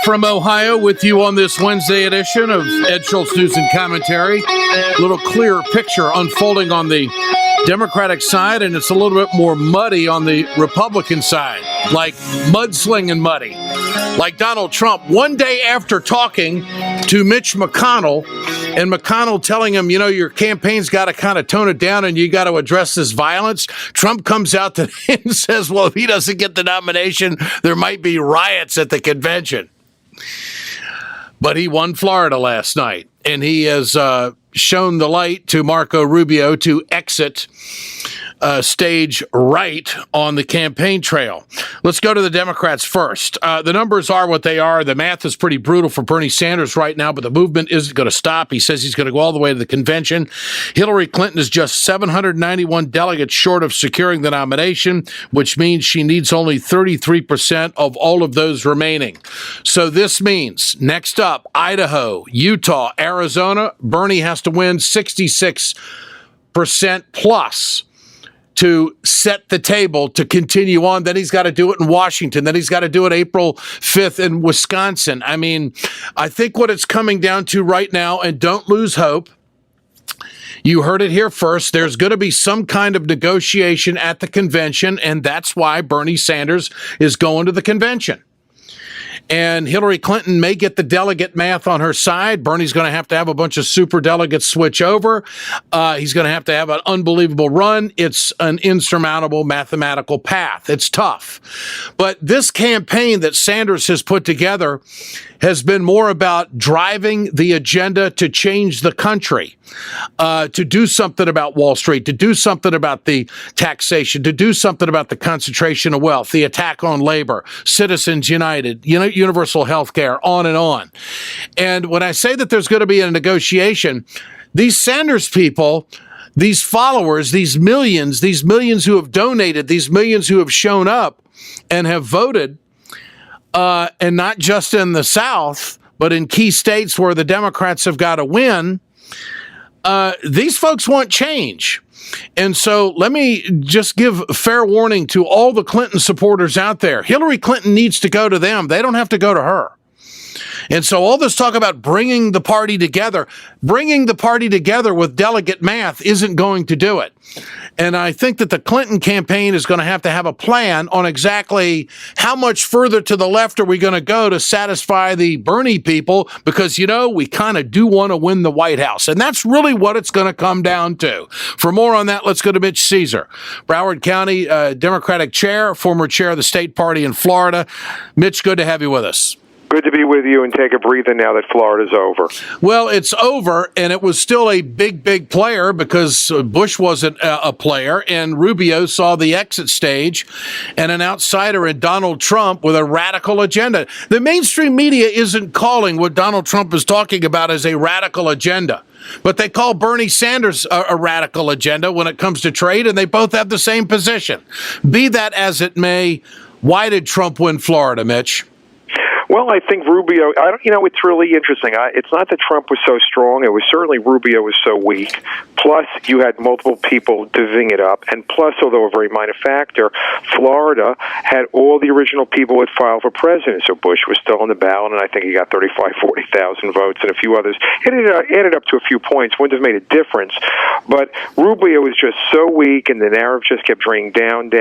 from Ohio with you on this Wednesday edition of Ed Schultz News and Commentary. A little clearer picture unfolding on the Democratic side, and it's a little bit more muddy on the Republican side, like mudslinging muddy. Like Donald Trump, one day after talking to Mitch McConnell, and McConnell telling him, you know, your campaign's got to kind of tone it down and you got to address this violence, Trump comes out today and says, well, if he doesn't get the nomination, there might be riots at the convention. But he won Florida last night, and he has shown the light to Marco Rubio to exit stage right on the campaign trail. Let's go to the Democrats first. The numbers are what they are. The math is pretty brutal for Bernie Sanders right now, but the movement isn't going to stop. He says he's going to go all the way to the convention. Hillary Clinton is just 791 delegates short of securing the nomination, which means she needs only 33% of all of those remaining. So this means, next up, Idaho, Utah, Arizona, Bernie has to win 66% plus to set the table to continue on. Then he's got to do it in Washington. Then he's got to do it April 5th in Wisconsin. I mean, I think what it's coming down to right now, and don't lose hope, you heard it here first, there's going to be some kind of negotiation at the convention, and that's why Bernie Sanders is going to the convention. And Hillary Clinton may get the delegate math on her side. Bernie's going to have a bunch of super delegates switch over. He's going to have an unbelievable run. It's an insurmountable mathematical path. It's tough. But this campaign that Sanders has put together has been more about driving the agenda to change the country, to do something about Wall Street, to do something about the taxation, to do something about the concentration of wealth, the attack on labor, Citizens United, universal health care, on and on. And when I say that there's going to be a negotiation, these Sanders people, these followers, these millions who have donated, these millions who have shown up and have voted, and not just in the South, but in key states where the Democrats have got to win, these folks want change. And so let me just give fair warning to all the Clinton supporters out there. Hillary Clinton needs to go to them. They don't have to go to her. And so all this talk about bringing the party together with delegate math isn't going to do it. And I think that the Clinton campaign is going to have a plan on exactly how much further to the left are we going to go to satisfy the Bernie people, because, we kind of do want to win the White House. And that's really what it's going to come down to. For more on that, let's go to Mitch Caesar, Broward County Democratic chair, former chair of the state party in Florida. Mitch, good to have you with us. Good to be with you and take a breather now that Florida's over. Well, it's over, and it was still a big player because Bush wasn't a player, and Rubio saw the exit stage, and an outsider in Donald Trump with a radical agenda. The mainstream media isn't calling what Donald Trump is talking about as a radical agenda, but they call Bernie Sanders a radical agenda when it comes to trade, and they both have the same position. Be that as it may, why did Trump win Florida, Mitch? Well, I think Rubio, it's really interesting. It's not that Trump was so strong. It was certainly Rubio was so weak. Plus, you had multiple people divvying it up. And plus, although a very minor factor, Florida had all the original people that filed for president. So Bush was still on the ballot, and I think he got 40,000 votes and a few others. It added up to a few points. Wouldn't have made a difference. But Rubio was just so weak, and the narrative just kept draining down.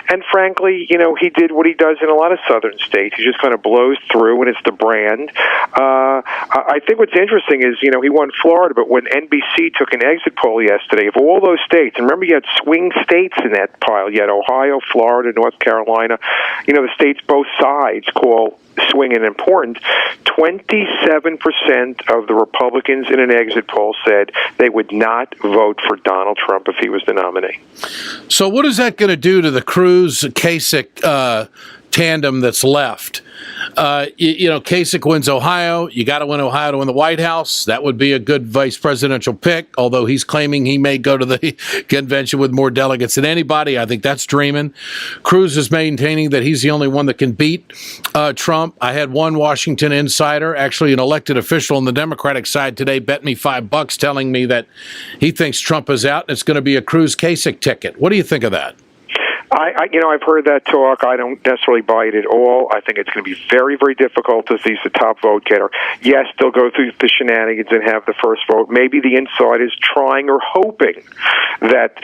And frankly, he did what he does in a lot of southern states. He just kind of blows through, and it's the brand. I think what's interesting is, he won Florida, but when NBC took an exit poll yesterday, of all those states, and remember you had swing states in that pile. You had Ohio, Florida, North Carolina, the states both sides call swing and important. 27% of the Republicans in an exit poll said they would not vote for Donald Trump if he was the nominee. So what is that going to do to the Cruz-Kasich tandem that's left? Kasich wins Ohio. You got to win Ohio to win the White House. That would be a good vice presidential pick, although he's claiming he may go to the convention with more delegates than anybody. I think that's dreaming. Cruz is maintaining that he's the only one that can beat Trump. I had one Washington insider, actually an elected official on the Democratic side today, bet me $5 telling me that he thinks Trump is out and it's going to be a Cruz-Kasich ticket. What do you think of that? I've heard that talk. I don't necessarily buy it at all. I think it's going to be very, very difficult if he's the top vote getter. Yes, they'll go through the shenanigans and have the first vote. Maybe the inside is trying or hoping that,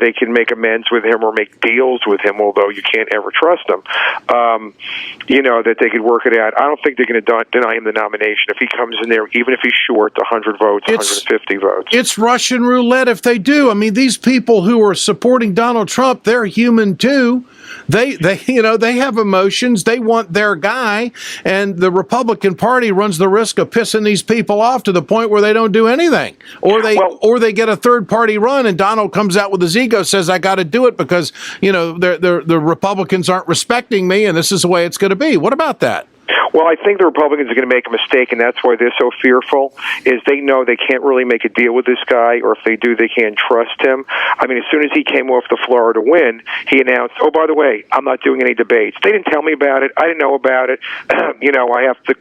they can make amends with him or make deals with him, although you can't ever trust him, that they could work it out. I don't think they're going to deny him the nomination if he comes in there, even if he's short 100 votes, 150 votes. It's Russian roulette if they do. I mean, these people who are supporting Donald Trump, they're human too. They have emotions. They want their guy, and the Republican Party runs the risk of pissing these people off to the point where they don't do anything, or they get a third party run, and Donald comes out with his ego, says, "I got to do it because the Republicans aren't respecting me, and this is the way it's going to be." What about that? Well, I think the Republicans are going to make a mistake, and that's why they're so fearful, is they know they can't really make a deal with this guy, or if they do, they can't trust him. I mean, as soon as he came off the Florida win, he announced, "Oh, by the way, I'm not doing any debates." They didn't tell me about it. I didn't know about it. I have to,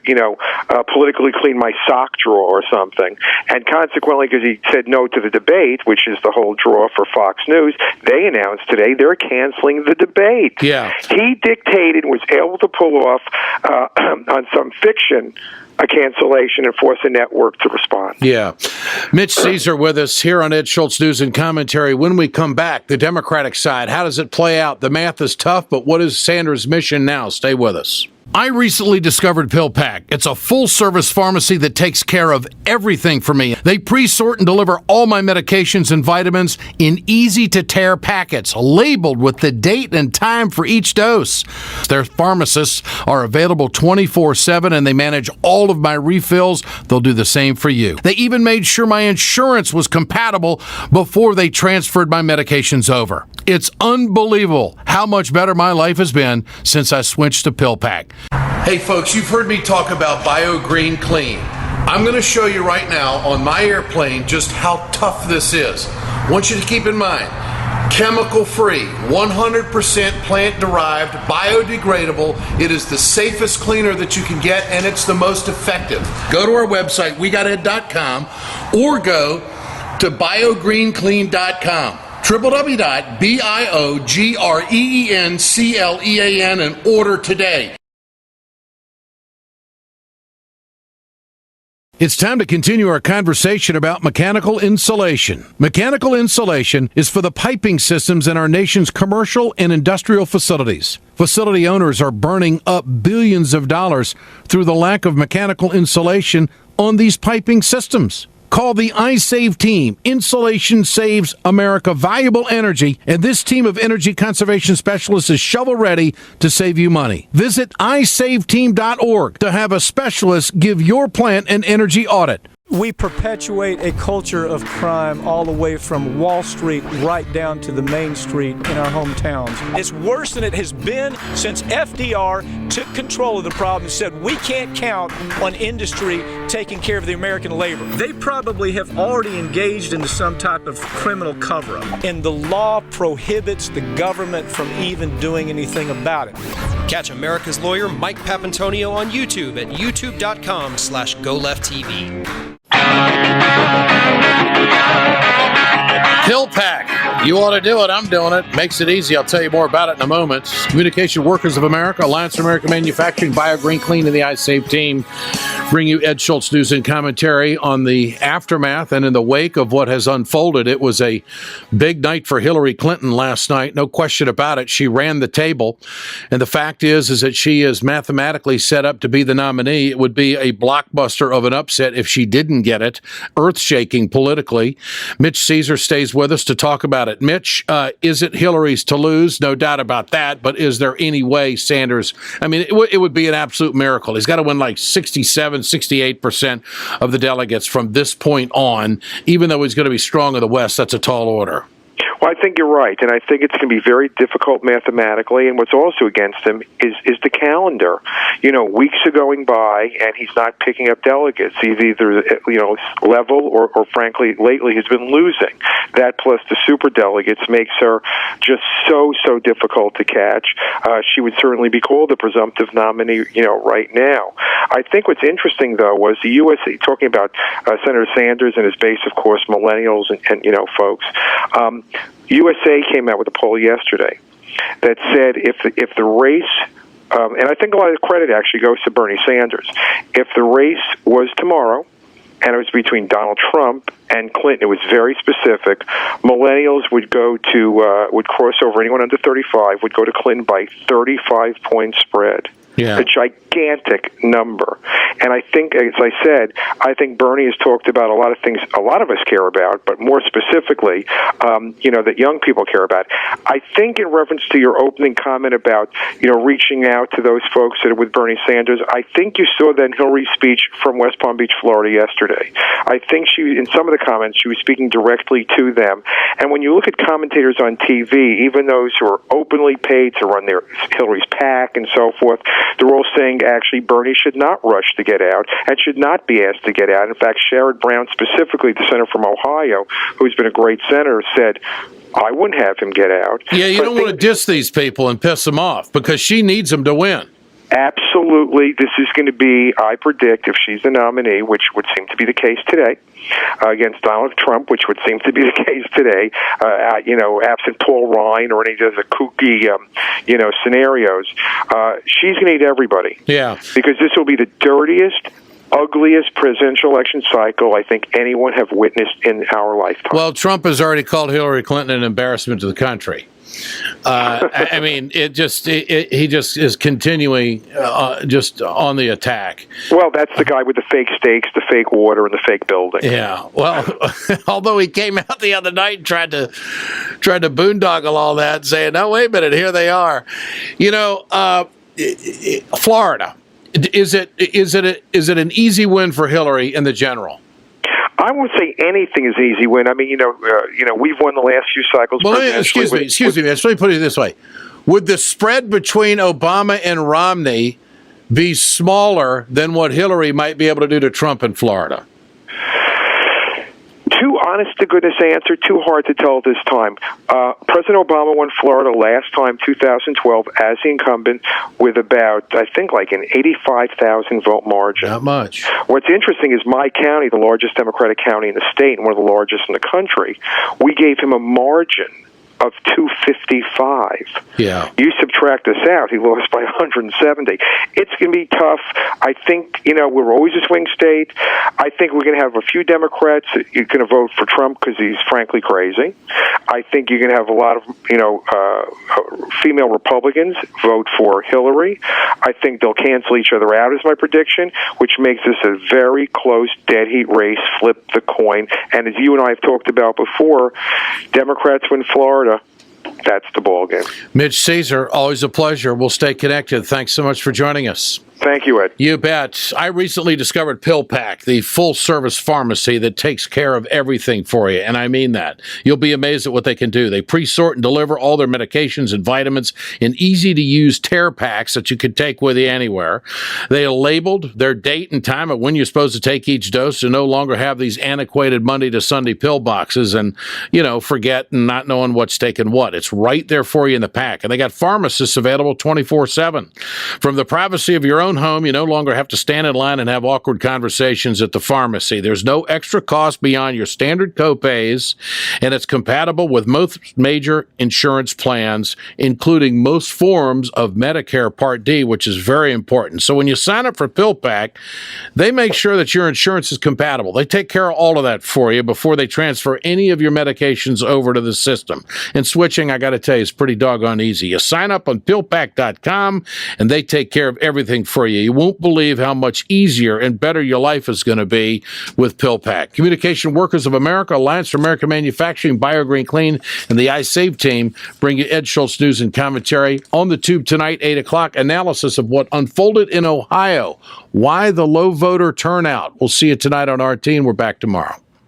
politically clean my sock drawer or something. And consequently, because he said no to the debate, which is the whole draw for Fox News, they announced today they're canceling the debate. Yeah. He dictated, was able to pull off on some fiction a cancellation and force a network to respond. Yeah. Mitch Caesar with us here on Ed Schultz News and Commentary. When we come back, the Democratic side, how does it play out? The math is tough, but what is Sanders' mission now? Stay with us. I recently discovered PillPack. It's a full-service pharmacy that takes care of everything for me. They pre-sort and deliver all my medications and vitamins in easy-to-tear packets, labeled with the date and time for each dose. Their pharmacists are available 24/7, and they manage all of my refills. They'll do the same for you. They even made sure my insurance was compatible before they transferred my medications over. It's unbelievable how much better my life has been since I switched to PillPack. Hey folks, you've heard me talk about BioGreen Clean. I'm going to show you right now on my airplane just how tough this is. I want you to keep in mind, chemical-free, 100% plant-derived, biodegradable. It is the safest cleaner that you can get, and it's the most effective. Go to our website, wegoted.com, or go to biogreenclean.com. www.biogreenclean and order today. It's time to continue our conversation about mechanical insulation. Mechanical insulation is for the piping systems in our nation's commercial and industrial facilities. Facility owners are burning up billions of dollars through the lack of mechanical insulation on these piping systems. Call the iSave team. Insulation saves America valuable energy, and this team of energy conservation specialists is shovel-ready to save you money. Visit iSaveTeam.org to have a specialist give your plant an energy audit. We perpetuate a culture of crime all the way from Wall Street right down to the main street in our hometowns. It's worse than it has been since FDR took control of the problem and said we can't count on industry taking care of the American labor. They probably have already engaged into some type of criminal cover-up, and the law prohibits the government from even doing anything about it. Catch America's lawyer Mike Papantonio on YouTube at youtube.com/GoLeftTV. PillPack. You ought to do it. I'm doing it. Makes it easy. I'll tell you more about it in a moment. Communication Workers of America, Alliance for American Manufacturing, BioGreen Clean, and the iSave team bring you Ed Schultz News and Commentary on the aftermath and in the wake of what has unfolded. It was a big night for Hillary Clinton last night. No question about it. She ran the table. And the fact is that she is mathematically set up to be the nominee. It would be a blockbuster of an upset if she didn't get it. Earth-shaking politically. Mitch Caesar stays with us to talk about it. Mitch, is it Hillary's to lose? No doubt about that. But is there any way Sanders, I mean, it would be an absolute miracle. He's got to win like 68% of the delegates from this point on. Even though he's going to be strong in the West, that's a tall order. Well, I think you're right, and I think it's going to be very difficult mathematically, and what's also against him is the calendar. Weeks are going by, and he's not picking up delegates. He's either, level or frankly, lately has been losing. That plus the superdelegates makes her just so difficult to catch. She would certainly be called the presumptive nominee, right now. I think what's interesting, though, was the USA, talking about Senator Sanders and his base, of course, millennials and folks. USA came out with a poll yesterday. that said if the race, and I think a lot of the credit actually goes to Bernie Sanders, if the race was tomorrow, and it was between Donald Trump and Clinton, it was very specific. Millennials would would cross over, anyone under 35 would go to Clinton by 35-point spread. Yeah. A gigantic number. And I think, as I said, I think Bernie has talked about a lot of things a lot of us care about, but more specifically, that young people care about. I think in reference to your opening comment about, reaching out to those folks that are with Bernie Sanders, I think you saw that in Hillary's speech from West Palm Beach, Florida yesterday. I think in some of the comments, she was speaking directly to them. And when you look at commentators on TV, even those who are openly paid to run Hillary's PAC and so forth, they're all saying actually Bernie should not rush to get out and should not be asked to get out. In fact, Sherrod Brown, specifically the senator from Ohio, who's been a great senator, said, I wouldn't have him get out. Yeah, you don't want to diss these people and piss them off because she needs them to win. Absolutely. This is going to be, I predict, if she's the nominee, which would seem to be the case today, against Donald Trump, which would seem to be the case today, absent Paul Ryan or any of the kooky, scenarios, she's going to need everybody. Yeah. Because this will be the dirtiest, ugliest presidential election cycle I think anyone have witnessed in our lifetime. Well, Trump has already called Hillary Clinton an embarrassment to the country. I mean, he just is continuing just on the attack. Well, that's the guy with the fake steaks, the fake water, and the fake building. Yeah. Well, although he came out the other night and tried to boondoggle all that, saying, "No, wait a minute, here they are." Florida. Is it an easy win for Hillary in the general? I won't say anything is an easy win. I mean, we've won the last few cycles. Well, excuse me. Let me put it this way: would the spread between Obama and Romney be smaller than what Hillary might be able to do to Trump in Florida? Too honest to goodness answer, too hard to tell this time. President Obama won Florida last time, 2012, as the incumbent with about, I think, like an 85,000 vote margin. Not much. What's interesting is my county, the largest Democratic county in the state and one of the largest in the country, we gave him a margin of 255. Yeah. You subtract this out, he lost by 170. It's going to be tough. I think, we're always a swing state. I think we're going to have a few Democrats you're going to vote for Trump because he's frankly crazy. I think you're going to have a lot of, female Republicans vote for Hillary. I think they'll cancel each other out is my prediction, which makes this a very close dead heat race, flip the coin. And as you and I have talked about before, Democrats win Florida. That's the ball game. Mitch Caesar, always a pleasure. We'll stay connected. Thanks so much for joining us. Thank you, Ed. You bet. I recently discovered PillPack, the full-service pharmacy that takes care of everything for you, and I mean that. You'll be amazed at what they can do. They pre-sort and deliver all their medications and vitamins in easy-to-use tear packs that you can take with you anywhere. They are labeled their date and time of when you're supposed to take each dose to no longer have these antiquated Monday to Sunday pill boxes and, forget and not knowing what's taking what. It's right there for you in the pack, and they got pharmacists available 24/7. From the privacy of your own home, you no longer have to stand in line and have awkward conversations at the pharmacy. There's no extra cost beyond your standard copays, and it's compatible with most major insurance plans, including most forms of Medicare Part D, which is very important. So when you sign up for PillPack, they make sure that your insurance is compatible. They take care of all of that for you before they transfer any of your medications over to the system. And switching, I got to tell you, is pretty doggone easy. You sign up on PillPack.com, and they take care of everything for you. You won't believe how much easier and better your life is going to be with PillPack. Communication Workers of America, Alliance for American Manufacturing, BioGreen Clean, and the iSave team bring you Ed Schultz news and commentary. On the Tube tonight, 8 o'clock, analysis of what unfolded in Ohio. Why the low voter turnout? We'll see you tonight on RT, and we're back tomorrow.